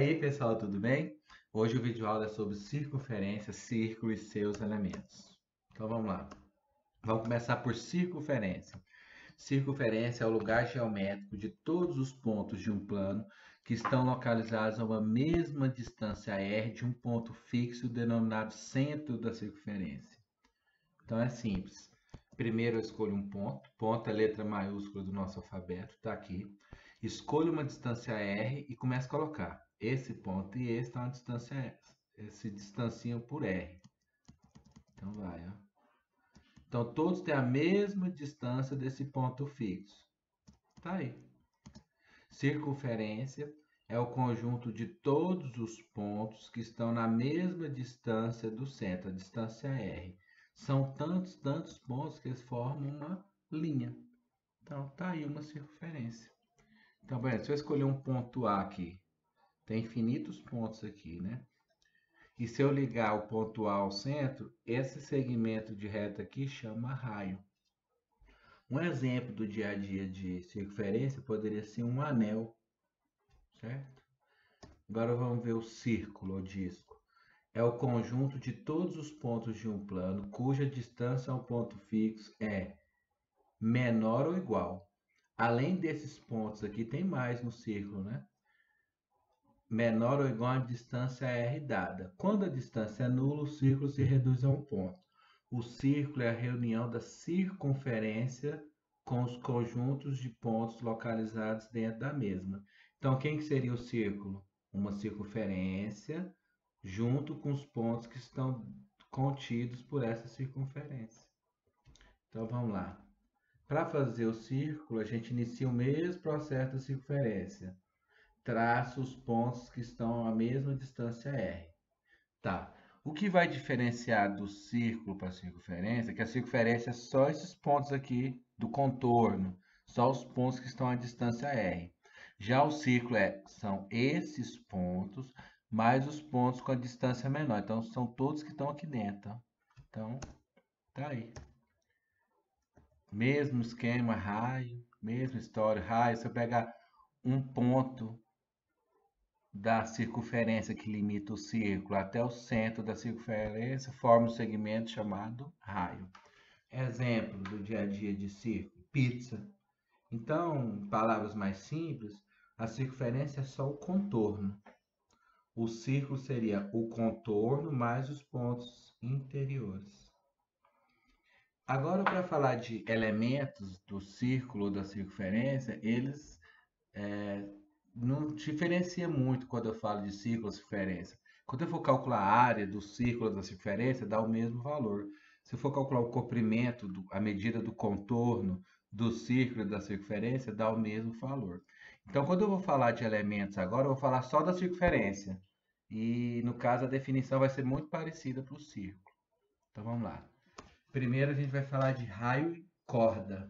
aí, pessoal, tudo bem? Hoje o vídeo aula é sobre circunferência, círculo e seus elementos. Então vamos lá. Vamos começar por circunferência. Circunferência é o lugar geométrico de todos os pontos de um plano que estão localizados a uma mesma distância r de um ponto fixo denominado centro da circunferência. Então é simples. Primeiro eu escolho um ponto. Ponto é a letra maiúscula do nosso alfabeto, está aqui. Escolho uma distância r e começo a colocar. Esse ponto e esse estão a distância r. Se distanciam por r. Então vai, ó. Então todos têm a mesma distância desse ponto fixo. Tá aí. Circunferência é o conjunto de todos os pontos que estão na mesma distância do centro, a distância r. São tantos pontos que eles formam uma linha. Então tá aí uma circunferência. Então, por exemplo, se eu escolher um ponto A aqui, tem infinitos pontos aqui, né? E se eu ligar o ponto A ao centro, esse segmento de reta aqui chama raio. Um exemplo do dia a dia de circunferência poderia ser um anel, certo? Agora vamos ver o círculo ou disco. É o conjunto de todos os pontos de um plano cuja distância ao ponto fixo é menor ou igual. Além desses pontos aqui, tem mais no círculo, né? Menor ou igual à distância r dada. Quando a distância é nula, o círculo se reduz a um ponto. O círculo é a reunião da circunferência com os conjuntos de pontos localizados dentro da mesma. Então, quem que seria o círculo? Uma circunferência junto com os pontos que estão contidos por essa circunferência. Então, vamos lá. Para fazer o círculo, a gente inicia o mesmo processo da circunferência. Traça os pontos que estão à mesma distância r. Tá. O que vai diferenciar do círculo para a circunferência é que a circunferência é só esses pontos aqui do contorno, só os pontos que estão à distância r. Já o círculo são esses pontos mais os pontos com a distância menor. Então, são todos que estão aqui dentro. Então, tá aí. Mesmo esquema, raio, mesma história, raio. Se eu pegar um ponto da circunferência que limita o círculo até o centro da circunferência, forma um segmento chamado raio. Exemplo do dia a dia de círculo, pizza. Então, em palavras mais simples, a circunferência é só o contorno. O círculo seria o contorno mais os pontos interiores. Agora, para falar de elementos do círculo ou da circunferência, eles não diferencia muito quando eu falo de círculo ou circunferência. Quando eu for calcular a área do círculo ou da circunferência, dá o mesmo valor. Se eu for calcular o comprimento, a medida do contorno do círculo e da circunferência, dá o mesmo valor. Então, quando eu vou falar de elementos agora, eu vou falar só da circunferência. E, no caso, a definição vai ser muito parecida para o círculo. Então, vamos lá. Primeiro, a gente vai falar de raio e corda.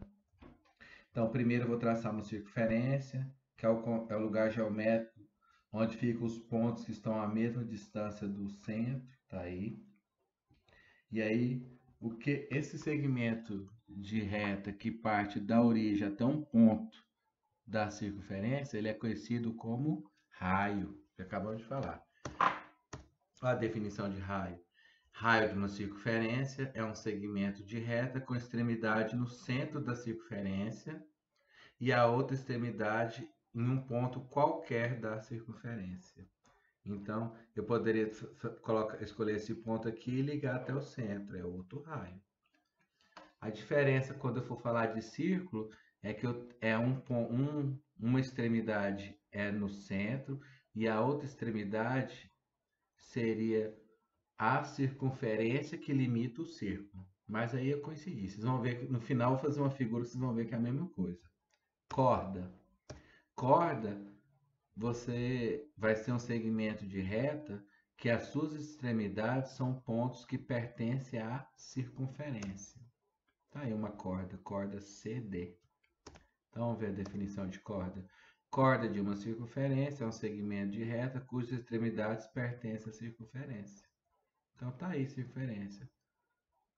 Então, primeiro eu vou traçar uma circunferência, que é o lugar geométrico onde ficam os pontos que estão à mesma distância do centro, tá aí. E aí, esse segmento de reta que parte da origem até um ponto da circunferência, ele é conhecido como raio, que acabamos de falar. A definição de raio. Raio de uma circunferência é um segmento de reta com extremidade no centro da circunferência e a outra extremidade em um ponto qualquer da circunferência. Então, eu poderia escolher esse ponto aqui e ligar até o centro, é outro raio. A diferença quando eu for falar de círculo é que uma extremidade é no centro e a outra extremidade seria a circunferência que limita o círculo. Mas aí eu consegui. Vocês vão ver que no final eu vou fazer uma figura, vocês vão ver que é a mesma coisa. Corda. Corda, você vai ser um segmento de reta que as suas extremidades são pontos que pertencem à circunferência. Tá aí uma corda, corda CD. Então vamos ver a definição de corda. Corda de uma circunferência é um segmento de reta cujas extremidades pertencem à circunferência. Então tá aí circunferência.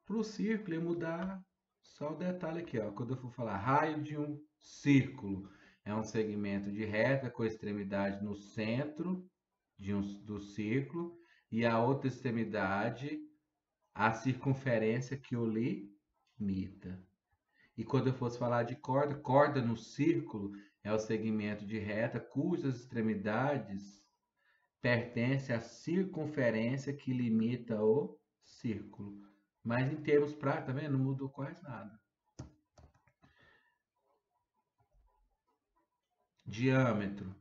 Para o círculo, eu mudar só o detalhe aqui, ó. Quando eu for falar raio de um círculo, é um segmento de reta com extremidade no centro do círculo e a outra extremidade a circunferência que o limita. E quando eu fosse falar de corda, corda no círculo é o segmento de reta cujas extremidades pertencem à circunferência que limita o círculo. Mas em termos práticos, tá vendo? Não mudou quase nada. Diâmetro.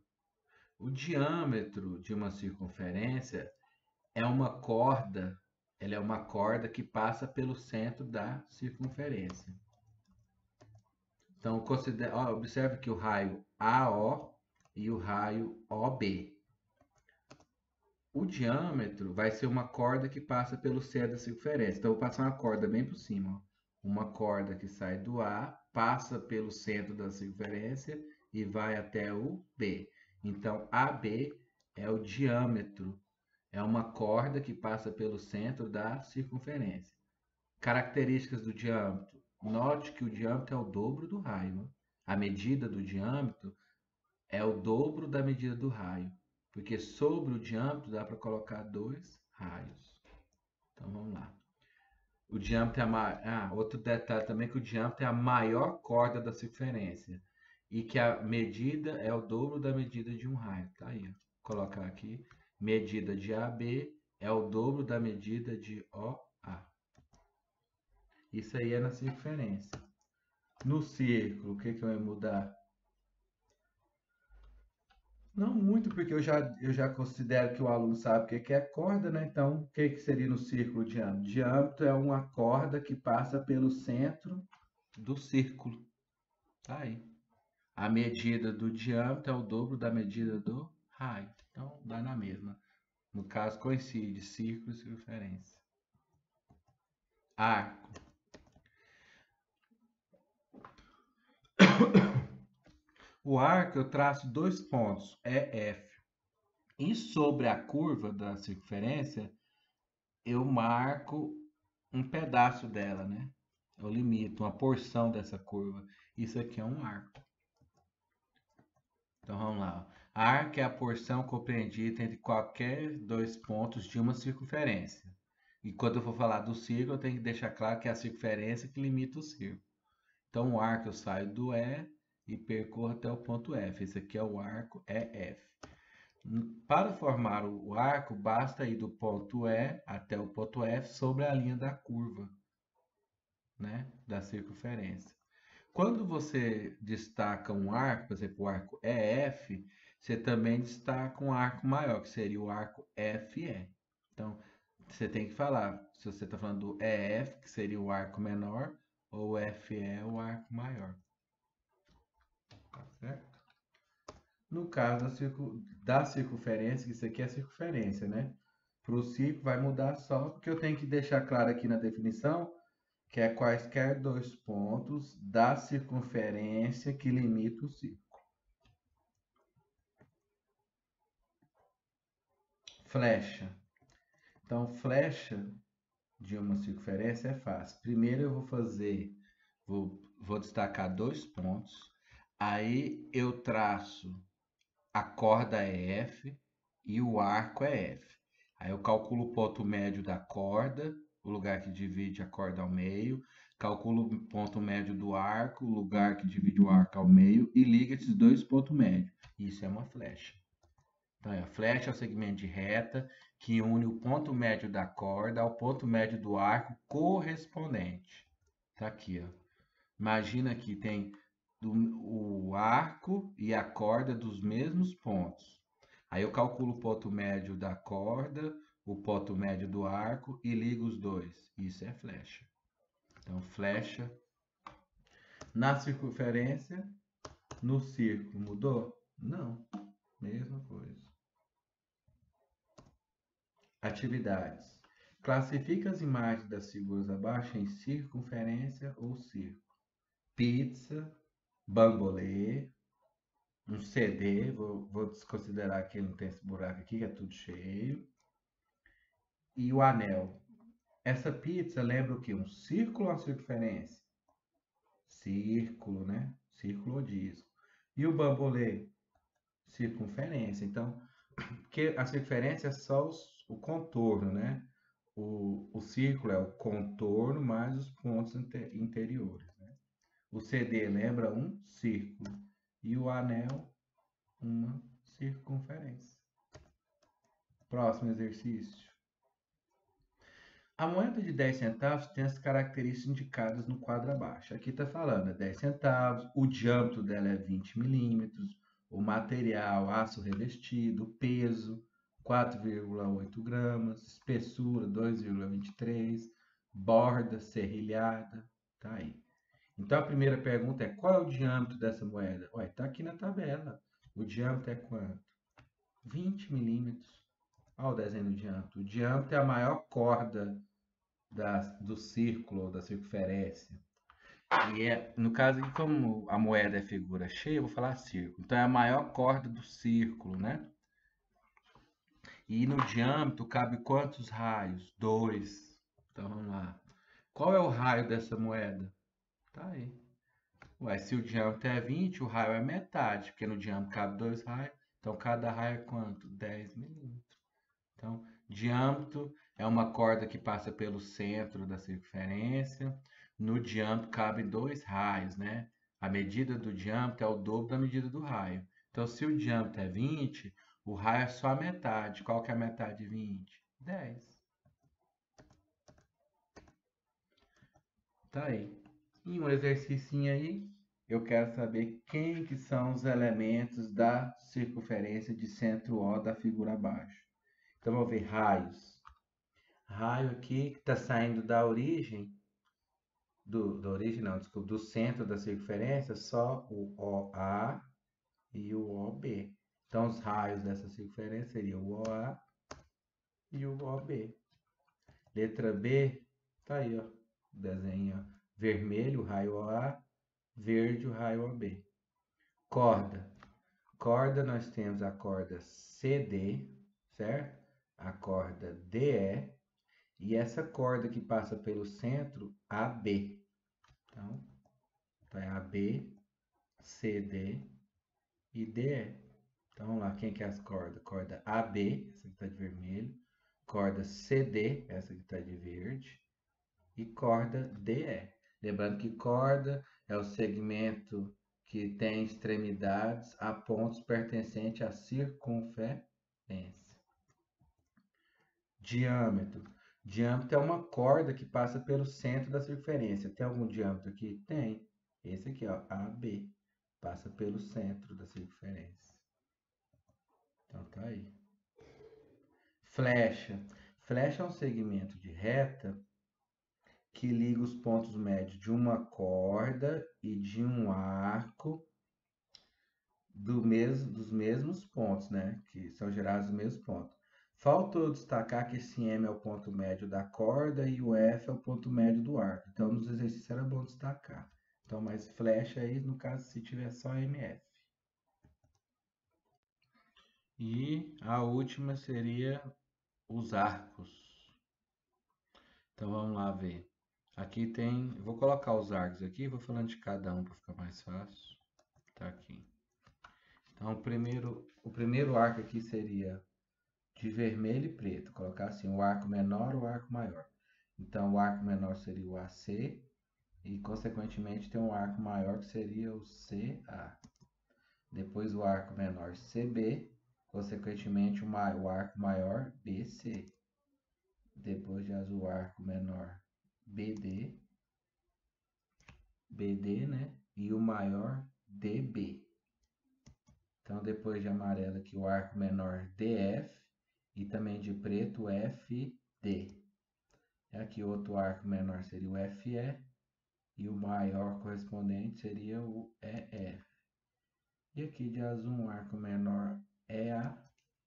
O diâmetro de uma circunferência é uma corda, ela é uma corda que passa pelo centro da circunferência. Então, observe que o raio AO e o raio OB. O diâmetro vai ser uma corda que passa pelo centro da circunferência. Então, eu vou passar uma corda bem por cima. Ó. Uma corda que sai do A, passa pelo centro da circunferência e vai até o B. Então, AB é o diâmetro. É uma corda que passa pelo centro da circunferência. Características do diâmetro. Note que o diâmetro é o dobro do raio. A medida do diâmetro é o dobro da medida do raio, porque sobre o diâmetro dá para colocar 2 raios. Então vamos lá. O diâmetro é outro detalhe também que o diâmetro é a maior corda da circunferência e que a medida é o dobro da medida de um raio. Tá aí, ó. Vou colocar aqui. Medida de AB é o dobro da medida de OA. Isso aí é na circunferência. No círculo, o que eu ia mudar? Não muito, porque eu já considero que o aluno sabe o que é corda, né? Então, o que seria no círculo diâmetro? Diâmetro é uma corda que passa pelo centro do círculo. Tá aí. A medida do diâmetro é o dobro da medida do raio. Então, dá na mesma. No caso, coincide círculo e circunferência. Arco. O arco eu traço 2 pontos, EF. E sobre a curva da circunferência, eu marco um pedaço dela, né? Eu limito uma porção dessa curva. Isso aqui é um arco. Então vamos lá. Arco é a porção compreendida entre qualquer 2 pontos de uma circunferência. E quando eu for falar do círculo, eu tenho que deixar claro que é a circunferência que limita o círculo. Então o arco eu saio do E percorro até o ponto F. Esse aqui é o arco EF. Para formar o arco, basta ir do ponto E até o ponto F sobre a linha da curva, né, da circunferência. Quando você destaca um arco, por exemplo, o arco EF, você também destaca um arco maior, que seria o arco FE. Então, você tem que falar se você está falando do EF, que seria o arco menor, ou FE, o arco maior. Tá certo? No caso da circunferência, que isso aqui é a circunferência, né? Para o círculo vai mudar só, porque eu tenho que deixar claro aqui na definição que é quaisquer 2 pontos da circunferência que limita o círculo. Flecha. Então, flecha de uma circunferência é fácil. Primeiro eu vou destacar 2 pontos. Aí eu traço a corda EF e o arco EF. Aí eu calculo o ponto médio da corda, o lugar que divide a corda ao meio, calculo o ponto médio do arco, o lugar que divide o arco ao meio e liga esses 2 pontos médios. Isso é uma flecha. Então, a flecha é o segmento de reta que une o ponto médio da corda ao ponto médio do arco correspondente. Tá aqui, ó. Imagina que tem o arco e a corda dos mesmos pontos. Aí eu calculo o ponto médio da corda, o ponto médio do arco e ligo os dois. Isso é flecha. Então, flecha na circunferência, no círculo. Mudou? Não. Mesma coisa. Atividades. Classifica as imagens das figuras abaixo em circunferência ou círculo. Pizza, bambolê, um CD, vou desconsiderar que ele não tem esse buraco aqui, que é tudo cheio. E o anel. Essa pizza lembra o quê? Um círculo ou uma circunferência? Círculo, né? Círculo ou disco. E o bambolê? Circunferência. Então, Porque a circunferência é só o contorno, né? O círculo é o contorno mais os pontos interiores, né? O CD lembra um círculo e o anel uma circunferência. Próximo exercício. A moeda de 10 centavos tem as características indicadas no quadro abaixo. Aqui está falando, é 10 centavos, o diâmetro dela é 20 milímetros, o material, aço revestido, peso, 4,8 gramas, espessura, 2,23, borda serrilhada, tá aí. Então a primeira pergunta é, qual é o diâmetro dessa moeda? Ué, tá aqui na tabela. O diâmetro é quanto? 20 milímetros. Olha o desenho do diâmetro. O diâmetro é a maior corda do círculo ou da circunferência. E no caso aqui, como a moeda é figura cheia, eu vou falar círculo. Então é a maior corda do círculo, né? E no diâmetro cabe quantos raios? 2. Então vamos lá. Qual é o raio dessa moeda? Tá aí. Ué, se o diâmetro é 20, o raio é metade, porque no diâmetro cabe 2 raios. Então cada raio é quanto? 10 milímetros. Então, diâmetro é uma corda que passa pelo centro da circunferência. No diâmetro cabem 2 raios, né? A medida do diâmetro é o dobro da medida do raio. Então, se o diâmetro é 20, o raio é só a metade. Qual que é a metade de 20? 10. Tá aí. E um exercício aí, eu quero saber quem que são os elementos da circunferência de centro O da figura abaixo. Então, vamos ver raios. Raio aqui que está saindo da origem, da origem não, desculpa, do centro da circunferência, só o OA e o OB. Então, os raios dessa circunferência seriam o OA e o OB. Letra B, tá aí, ó, desenho, ó. Vermelho, o raio OA, verde, o raio OB. Corda. Corda, nós temos a corda CD, certo? A corda DE e essa corda que passa pelo centro, AB. Então, é AB, CD e DE. Então, vamos lá, quem que é as cordas? Corda AB, essa que está de vermelho. Corda CD, essa que está de verde. E corda DE. Lembrando que corda é o segmento que tem extremidades a pontos pertencentes à circunferência. Diâmetro. Diâmetro é uma corda que passa pelo centro da circunferência. Tem algum diâmetro aqui? Tem. Esse aqui, ó, AB. Passa pelo centro da circunferência. Então tá aí. Flecha. Flecha é um segmento de reta que liga os pontos médios de uma corda e de um arco dos mesmos pontos, né? Que são gerados dos mesmos pontos. Falta eu destacar que esse M é o ponto médio da corda e o F é o ponto médio do arco. Então, nos exercícios era bom destacar. Então, mas flecha aí, no caso, se tiver só MF. E a última seria os arcos. Então, vamos lá ver. Aqui tem, eu vou colocar os arcos aqui, vou falando de cada um para ficar mais fácil. Tá aqui. Então, o primeiro arco aqui seria de vermelho e preto. Colocar assim, o arco menor ou o arco maior. Então, o arco menor seria o AC e, consequentemente, tem um arco maior que seria o CA. Depois, o arco menor CB, consequentemente, o arco maior BC. Depois, de azul, o arco menor BD, né? E o maior DB. Então, depois de amarelo aqui, o arco menor DF e também de preto FD. Aqui outro arco menor seria o FE e o maior correspondente seria o EF. E aqui de azul um arco menor EA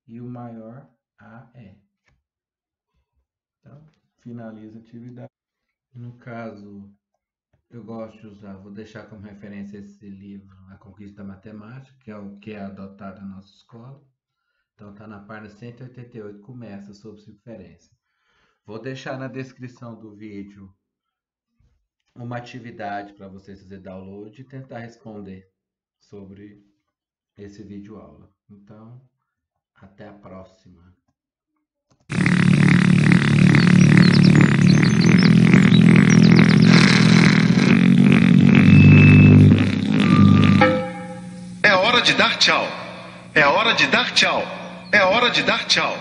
e o maior AE. Então, finaliza a atividade. No caso, eu gosto de usar, vou deixar como referência esse livro, A Conquista da Matemática, que é o que é adotado na nossa escola. Então está na página 188, começa sobre circunferência. Vou deixar na descrição do vídeo uma atividade para vocês fazer download e tentar responder sobre esse vídeo aula. Então, Até a próxima. É hora de dar tchau. É hora de dar tchau. É hora de dar tchau.